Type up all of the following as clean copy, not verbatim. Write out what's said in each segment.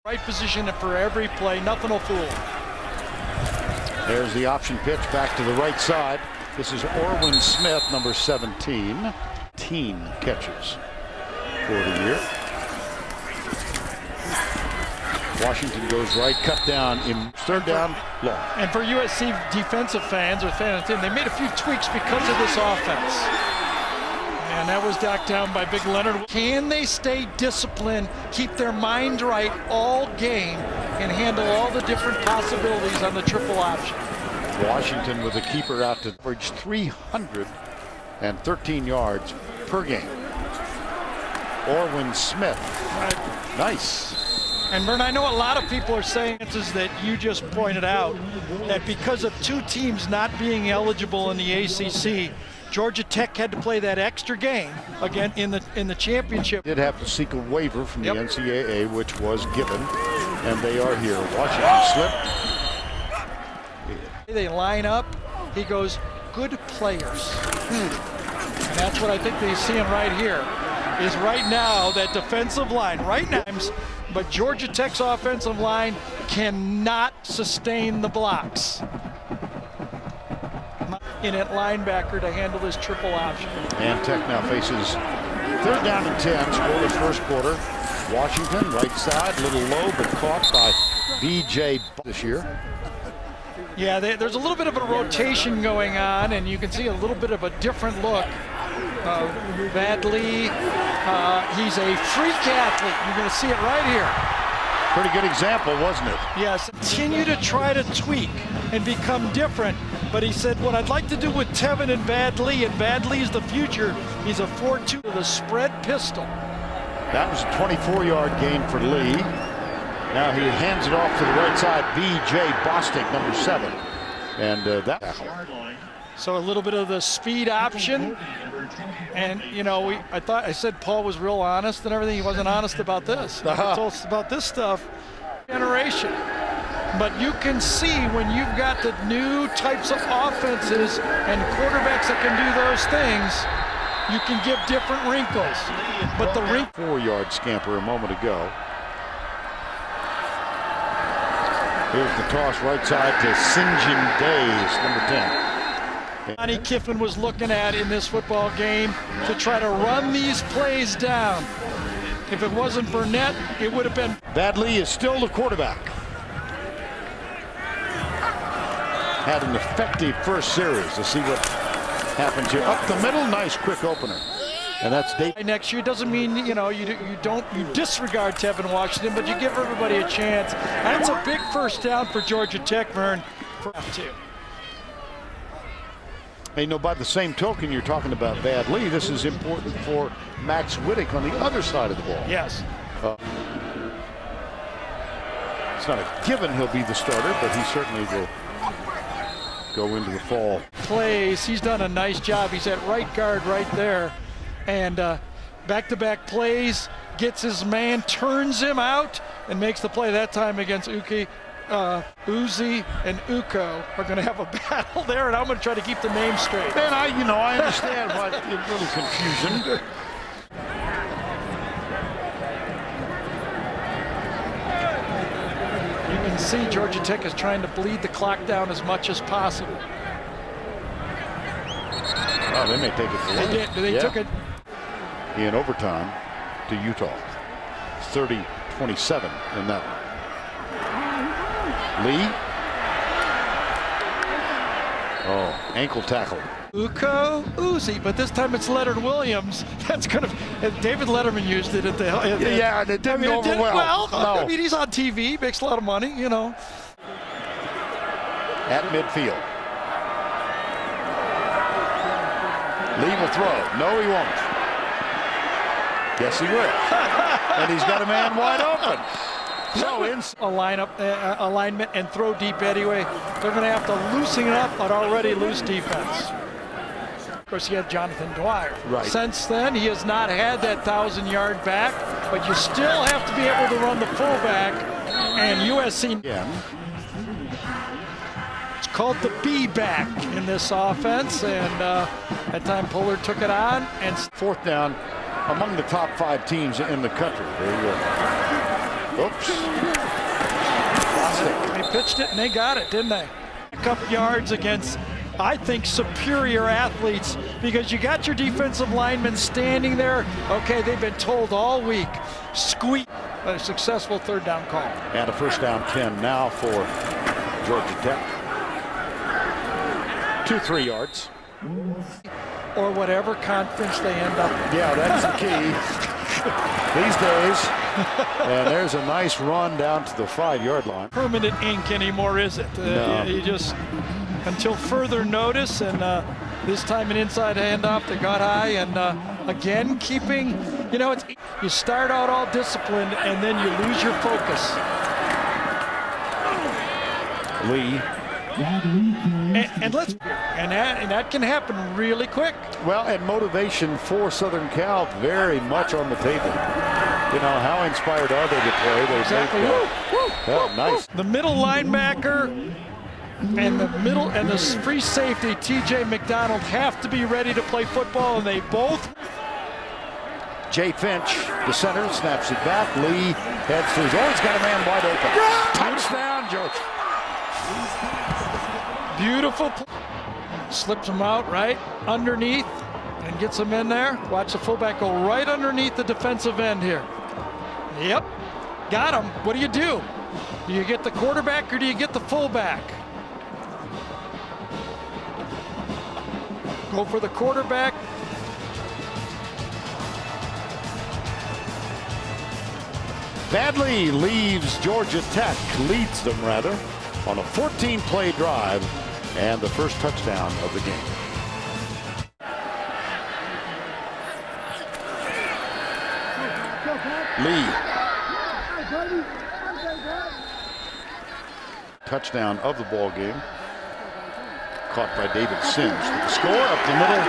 Right position for every play, nothing will fool him. There's the option pitch back to the right side. This is Orwin Smith, number 17. 18 catches for the year. Washington goes right, cut down in third down, long. And for USC defensive fans or fans, they made a few tweaks because of this offense. And that was knocked down by Big Leonard. Can they stay disciplined, keep their mind right all game, and handle all the different possibilities on the triple option? Washington with a keeper out to average 313 yards per game. Orwin Smith. Right. Nice. And Vern, I know a lot of people are saying that you just pointed out that because of two teams not being eligible in the ACC, Georgia Tech had to play that extra game again in the championship. Did have to seek a waiver from the NCAA, which was given, and they are here. Washington slipped. They line up. He goes, good players. And that's what I think they're seeing right here. Is right now that defensive line, right now, but Georgia Tech's offensive line cannot sustain the blocks. In at linebacker to handle this triple option. And Tech now faces third down and 10, scoreless first quarter. Washington, right side, a little low, but caught by B.J. this year. Yeah, there's a little bit of a rotation going on, and you can see a little bit of a different look. Badly, he's a freak athlete. You're going to see it right here. Pretty good example, wasn't it? Yes, continue to try to tweak and become different. But he said, what I'd like to do with Tevin and Badley, and Badley's the future. He's a 4-2 with a spread pistol. That was a 24-yard gain for Lee. Now he hands it off to the right side. B.J. Bostic, number 7. And that. So a little bit of the speed option. And, you know, I said Paul was real honest and everything. He wasn't honest about this. He told us about this stuff. Generation. But you can see when you've got the new types of offenses and quarterbacks that can do those things, you can give different wrinkles. But the 4-yard scamper a moment ago. Here's the toss right side to Sinjin Days, number 10. Johnny Kiffin was looking at in this football game to try to run these plays down. If it wasn't Burnett, it would have been. Badley is still the quarterback. Had an effective first series. To see what happens here. Up the middle, nice quick opener. And that's Dave. Next year doesn't mean, you know, you disregard Tevin Washington, but you give everybody a chance. That's a big first down for Georgia Tech, Vern. And, you know, by the same token, you're talking about Badley. This is important for Max Wittick on the other side of the ball. Yes. It's not a given he'll be the starter, but he certainly will go into the fall. Plays, he's done a nice job. He's at right guard right there. And back-to-back plays, gets his man, turns him out, and makes the play that time against Uzi and Uko are going to have a battle there, and I'm going to try to keep the names straight. And I understand why a little confusion. You can see Georgia Tech is trying to bleed the clock down as much as possible. Oh, they may take it for They did. They took it. In overtime to Utah. 30-27 in that one. Lee. Oh, ankle tackle. Uko, Uzi, but this time it's Leonard Williams. That's going to. David Letterman used it at the. Yeah, and it didn't go over well. No. I mean, he's on TV, makes a lot of money, you know. At midfield. Lee will throw. No, he won't. Yes, he will. And he's got a man wide open. So in alignment and throw deep anyway. They're going to have to loosen it up an already loose defense. Of course, he had Jonathan Dwyer. Right. Since then, he has not had that 1,000-yard back, but you still have to be able to run the fullback. And USC. Again. It's called the B-back in this offense, and that time Pollard took it on. And fourth down among the top 5 teams in the country. There you go. Oops. They pitched it and they got it, didn't they? Pick up yards against, I think, superior athletes, because you got your defensive linemen standing there. Okay, they've been told all week, squeak. A successful third down call. And a first down 10 now for Georgia Tech. 2-3 yards. Or whatever conference they end up in. Yeah, that's the key these days. And there's a nice run down to the 5-yard line. Permanent ink anymore, is it? No. You just, until further notice, and this time an inside handoff that got high, and again keeping, you know, you start out all disciplined and then you lose your focus. Lee. And that can happen really quick. Well, and motivation for Southern Cal very much on the table. You know, how inspired are they to play? They Exactly. Yeah, nice. The middle linebacker and the free safety, TJ McDonald, have to be ready to play football, and they both. Jay Finch, the center, snaps it back. Lee heads to his. Oh, he's got a man wide open. Touchdown, Georgia. Beautiful. Slips him out right underneath and gets him in there. Watch the fullback go right underneath the defensive end here. Yep, got him. What do? Do you get the quarterback or do you get the fullback? Go for the quarterback. Badley leaves Georgia Tech, leads them rather, on a 14-play drive and the first touchdown of the game. Lee. Touchdown of the ball game. Caught by David Sims. With the score up the middle,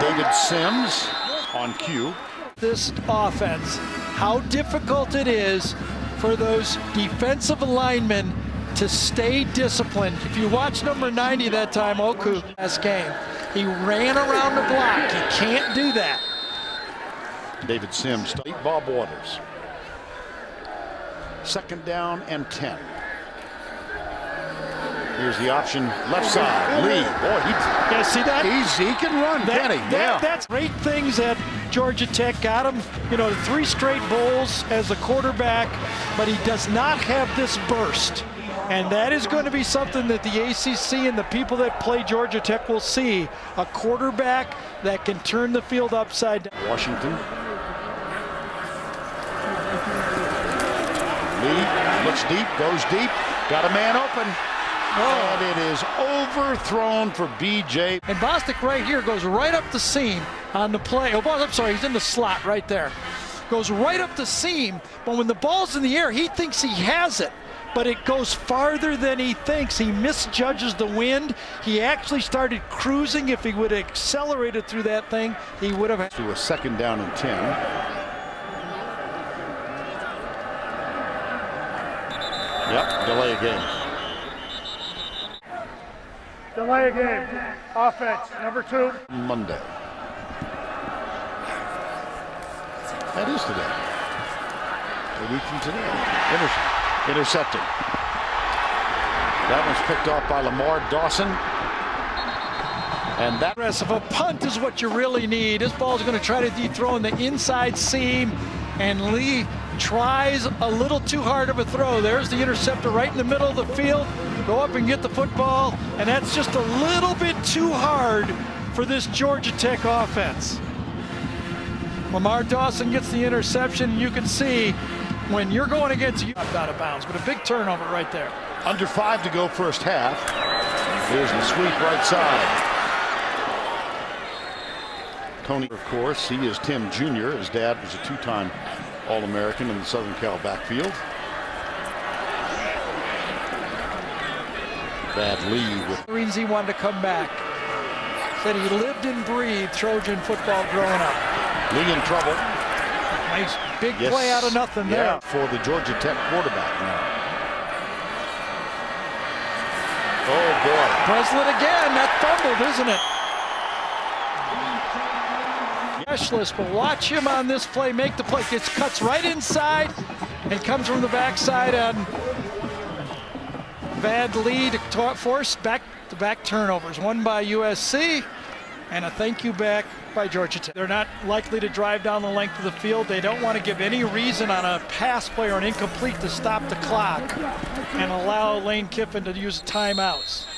David Sims on cue. This offense, how difficult it is for those defensive linemen to stay disciplined. If you watch number 90 that time, Oku, last game, he ran around the block. You can't do that. David Sims, Bob Waters. Second down and 10. Here's the option, left side. Lee, boy, See that? he can run, can he? That's great things that Georgia Tech got him. You know, 3 straight bowls as a quarterback, but he does not have this burst. And that is going to be something that the ACC and the people that play Georgia Tech will see. A quarterback that can turn the field upside down. Washington. Lee looks deep, goes deep, got a man open. And it is overthrown for BJ. And Bostic right here goes right up the seam on the play. Oh, I'm sorry, he's in the slot right there. Goes right up the seam, but when the ball's in the air, he thinks he has it. But it goes farther than he thinks. He misjudges the wind. He actually started cruising. If he would have accelerated through that thing, he would have. To a second down and 10. Yep, delay a game. Delay a game. Offense, number 2. Monday. That is today. A week from today. Intercepted. That one's picked off by Lamar Dawson. And that aggressive. A punt is what you really need. This ball is going to try to dethrone the inside seam, and Lee tries a little too hard of a throw. There's the interceptor right in the middle of the field. Go up and get the football, and that's just a little bit too hard for this Georgia Tech offense. Lamar Dawson gets the interception, and you can see when you're going against you out of bounds, but a big turnover right there. under 5 to go first half. Here's the sweep right side. Tony, of course, he is Tim Jr. His dad was a 2-time All-American in the Southern Cal backfield. Bad lead with Marines, he wanted to come back. Said he lived and breathed Trojan football growing up. Lee in trouble. Nice big play out of nothing there. For the Georgia Tech quarterback now. Oh boy. Breslin again, that fumbled, isn't it? Cashless, but watch him on this play, make the play. Gets cuts right inside, and comes from the backside and bad lead force back-to-back turnovers. One by USC and a thank you back by Georgia Tech. They're not likely to drive down the length of the field. They don't want to give any reason on a pass play or an incomplete to stop the clock and allow Lane Kiffin to use timeouts.